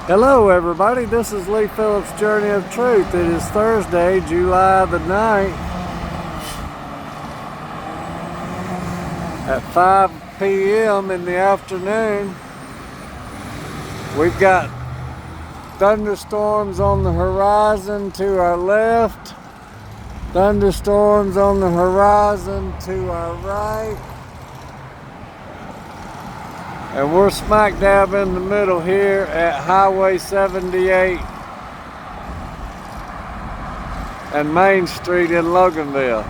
Hello everybody, this is Lee Phillips' Journey of Truth. It is Thursday, July the 9th at 5 p.m. in the afternoon. We've got thunderstorms on the horizon to our left, thunderstorms on the horizon to our right, and we're smack dab in the middle here at Highway 78 and Main Street in Loganville.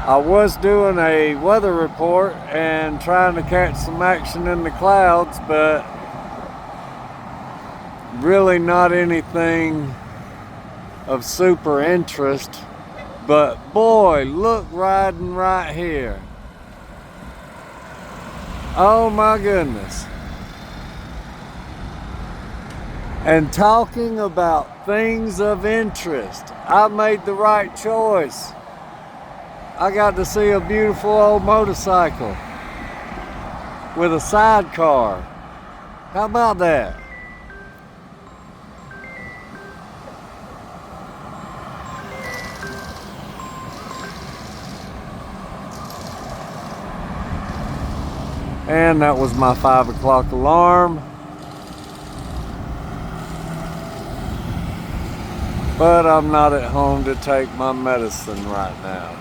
I was doing a weather report and trying to catch some action in the clouds, but really not anything of super interest. But boy, look riding right here. Oh my goodness. And talking about things of interest, I made the right choice. I got to see a beautiful old motorcycle with a sidecar. How about that? And that was my 5 o'clock alarm. But I'm not at home to take my medicine right now.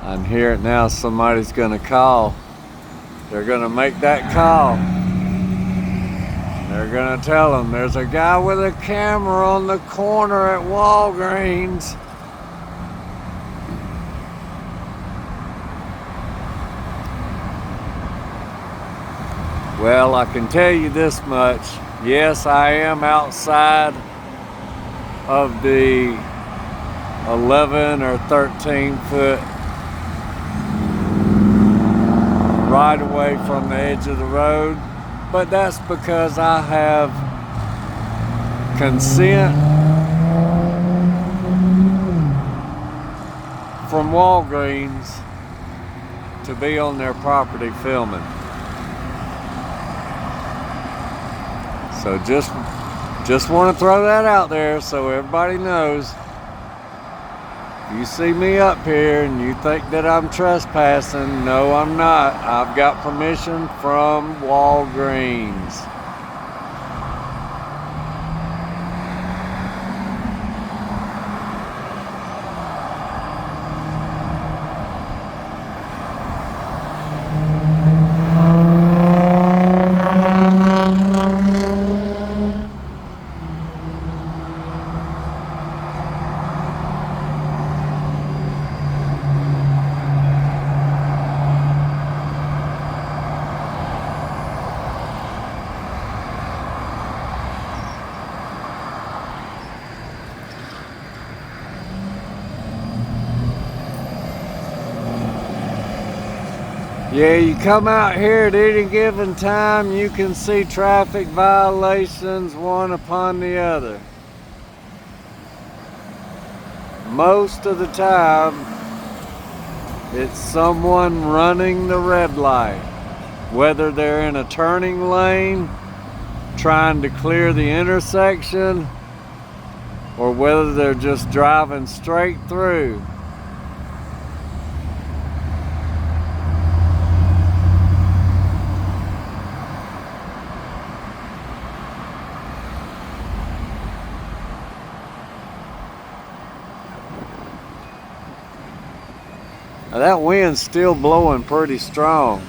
I can hear it now. Somebody's gonna call. They're gonna make that call. They're gonna tell them there's a guy with a camera on the corner at Walgreens. Well, I can tell you this much. Yes, I am outside of the 11 or 13 foot right away from the edge of the road, but that's because I have consent from Walgreens to be on their property filming. So just want to throw that out there so everybody knows. If you see me up here and you think that I'm trespassing, no, I'm not. I've got permission from Walgreens. Yeah, you come out here at any given time, you can see traffic violations one upon the other. Most of the time, it's someone running the red light. Whether they're in a turning lane, trying to clear the intersection, or whether they're just driving straight through. Now that wind's still blowing pretty strong.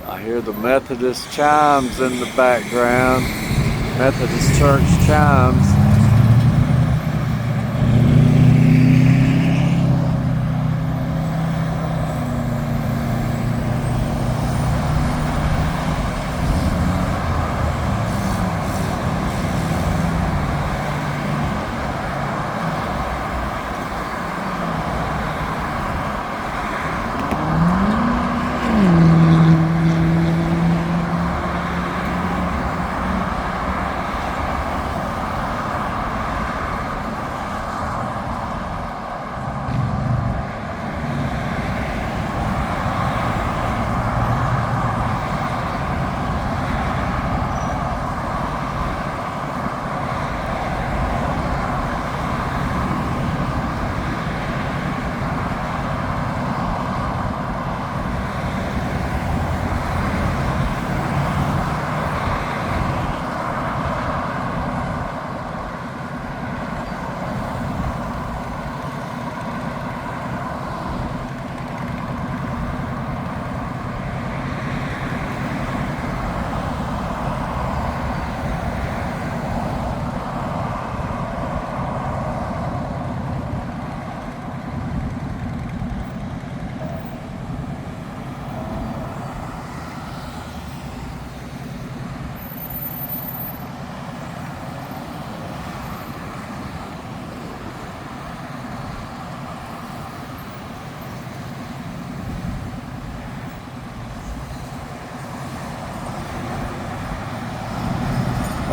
I hear the Methodist chimes in the background. Methodist church chimes.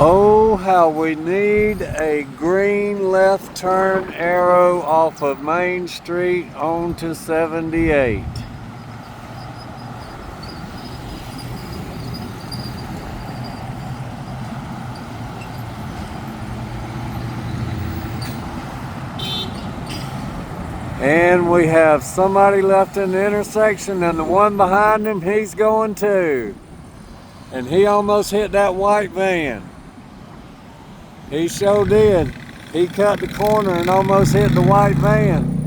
Oh, how we need a green left turn arrow off of Main Street onto 78. And we have somebody left in the intersection, and the one behind him, he's going too. And he almost hit that white van. He sure did. He cut the corner and almost hit the white van.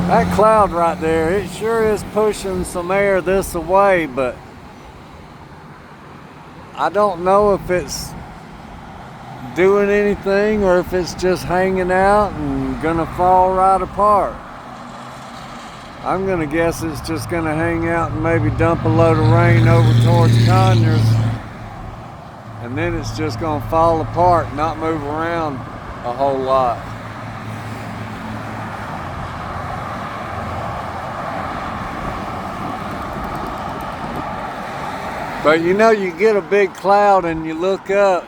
That cloud right there, it sure is pushing some air this way, but I don't know if it's doing anything or if it's just hanging out and gonna fall right apart. I'm gonna guess it's just gonna hang out and maybe dump a load of rain over towards Conyers, and then it's just gonna fall apart, not move around a whole lot. But you know, you get a big cloud and you look up,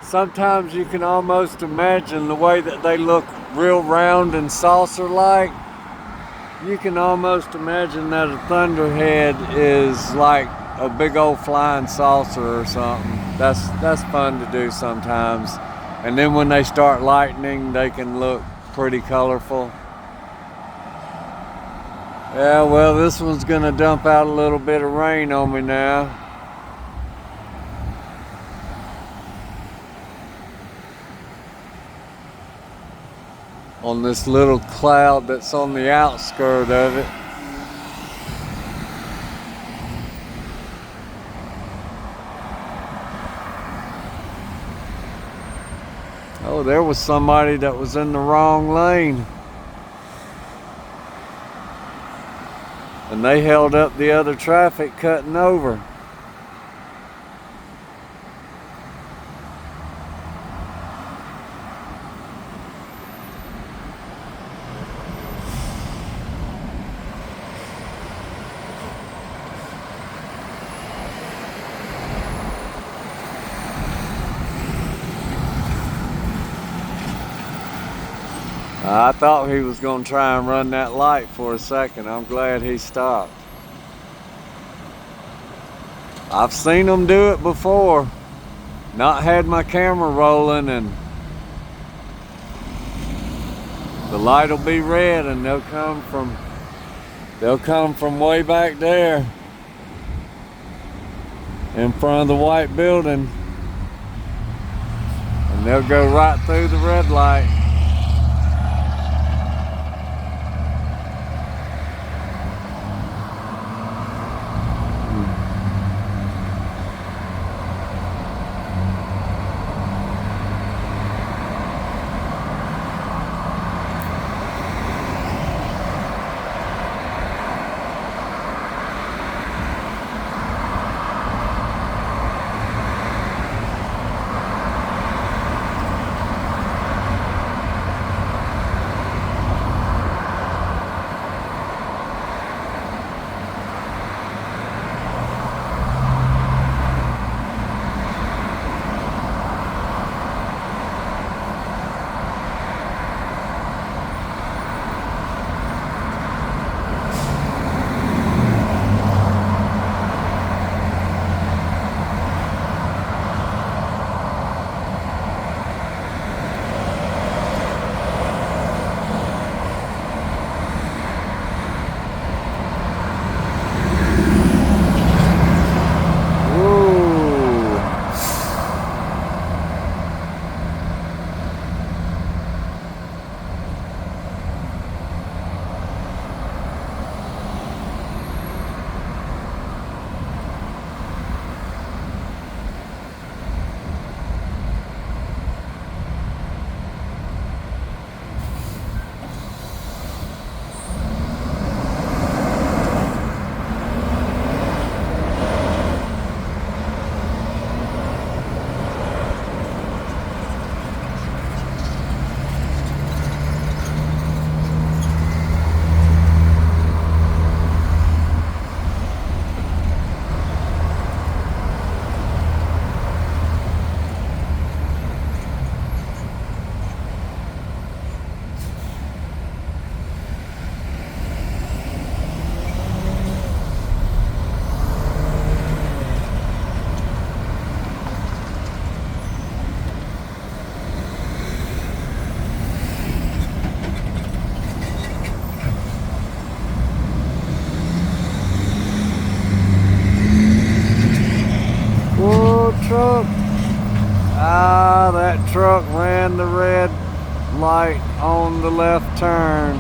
sometimes you can almost imagine the way that they look real round and saucer-like. You can almost imagine that a thunderhead is like a big old flying saucer or something. That's fun to do sometimes. And then when they start lightning, they can look pretty colorful. Yeah, well, this one's gonna dump out a little bit of rain on me now. On this little cloud that's on the outskirt of it. Oh, there was somebody that was in the wrong lane. And they held up the other traffic cutting over. I thought he was going to try and run that light for a second. I'm glad he stopped. I've seen them do it before. Not had my camera rolling and the light will be red and they'll come from way back there in front of the white building, and they'll go right through the red light. why that truck ran the red light on the left turn.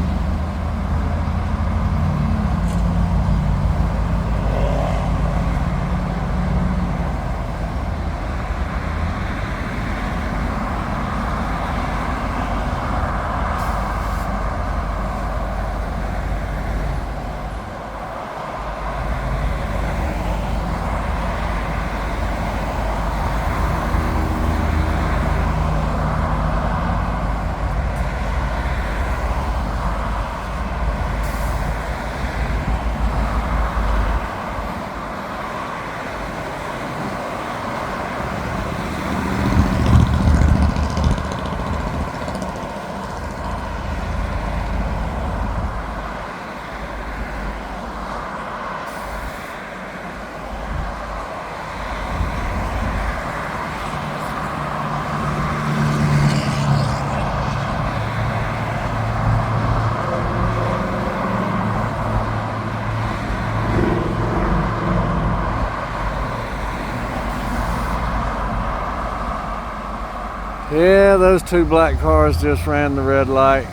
Yeah, those two black cars just ran the red light.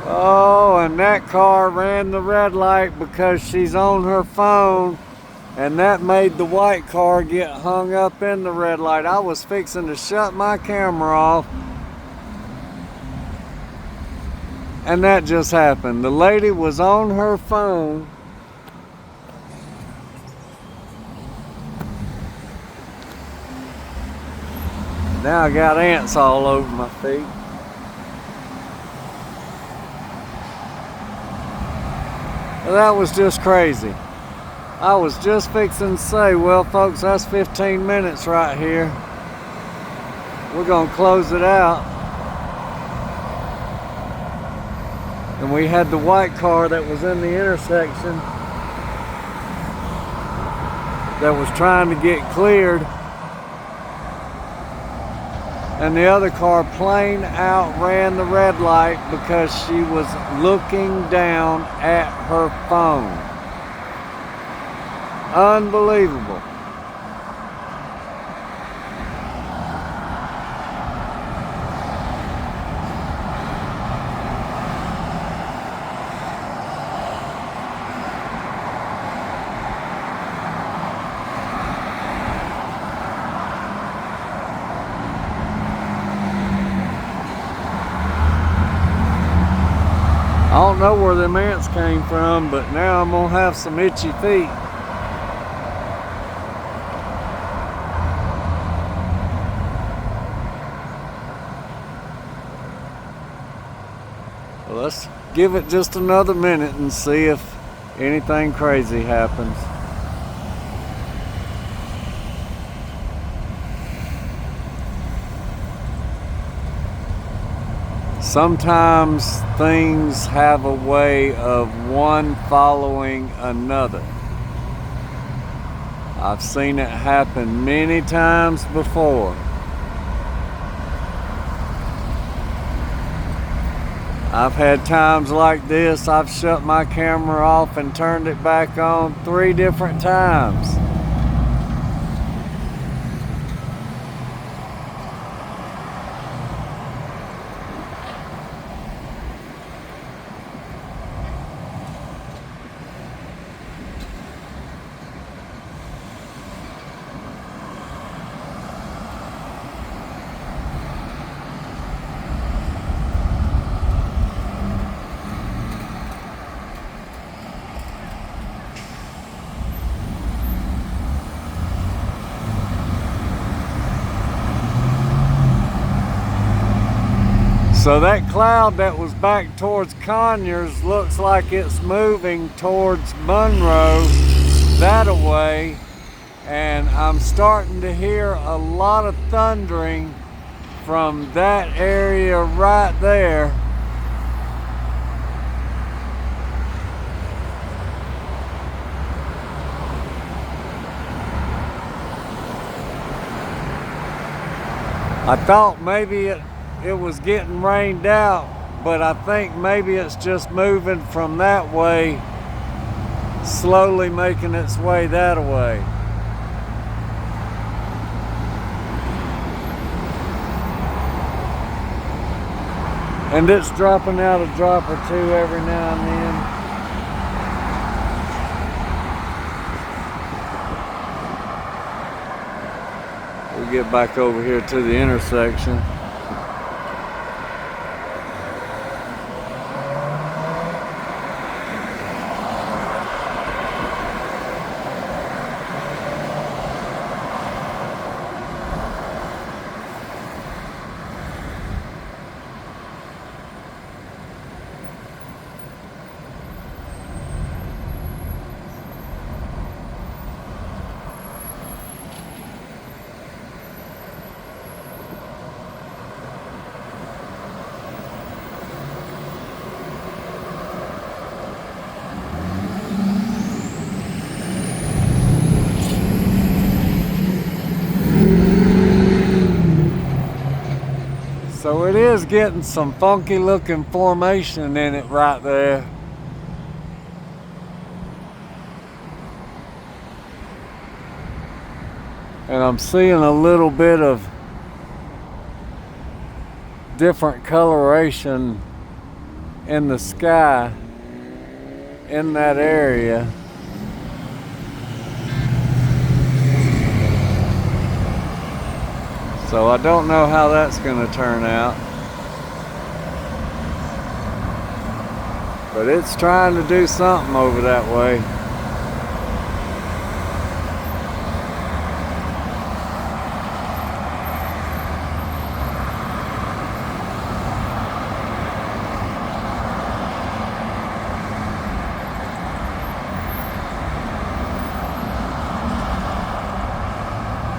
Oh, and that car ran the red light because she's on her phone, and that made the white car get hung up in the red light. I was fixing to shut my camera off, and that just happened. The lady was on her phone. Now I got ants all over my feet. Well, that was just crazy. I was just fixing to say, well, folks, that's 15 minutes right here. We're gonna close it out. And we had the white car that was in the intersection that was trying to get cleared. And the other car plain out ran the red light because she was looking down at her phone. Unbelievable. I don't know where them ants came from, but now I'm gonna have some itchy feet. Well, let's give it just another minute and see if anything crazy happens. Sometimes things have a way of one following another. I've seen it happen many times before. I've had times like this, I've shut my camera off and turned it back on 3 different times. So that cloud that was back towards Conyers looks like it's moving towards Monroe that away, and I'm starting to hear a lot of thundering from that area right there. I thought maybe it was getting rained out, but I think maybe it's just moving from that way, slowly making its way that way. And it's dropping out a drop or two every now and then. We'll get back over here to the intersection. So it is getting some funky looking formation in it right there. And I'm seeing a little bit of different coloration in the sky in that area. So I don't know how that's going to turn out. But it's trying to do something over that way.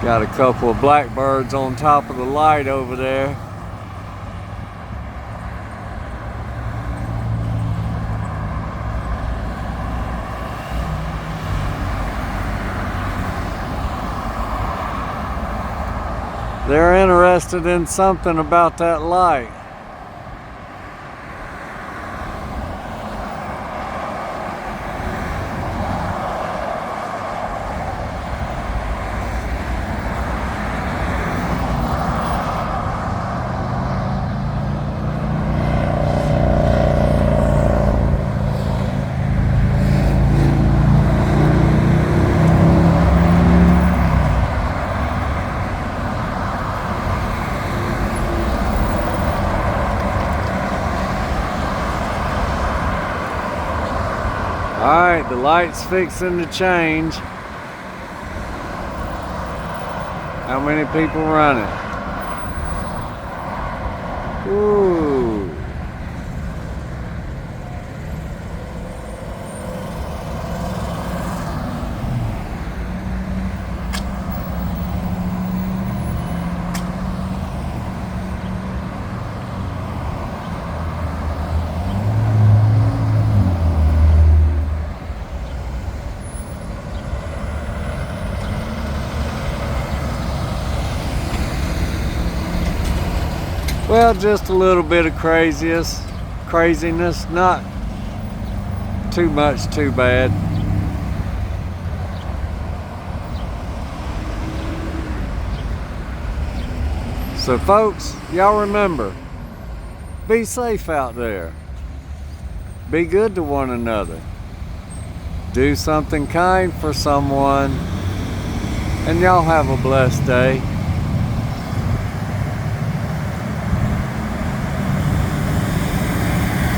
Got a couple of blackbirds on top of the light over there. They're interested in something about that light. Alright, the light's fixing to change. How many people run it? Ooh. Well, just a little bit of craziness, not too much, too bad. So folks, y'all remember, be safe out there. Be good to one another. Do something kind for someone, and y'all have a blessed day.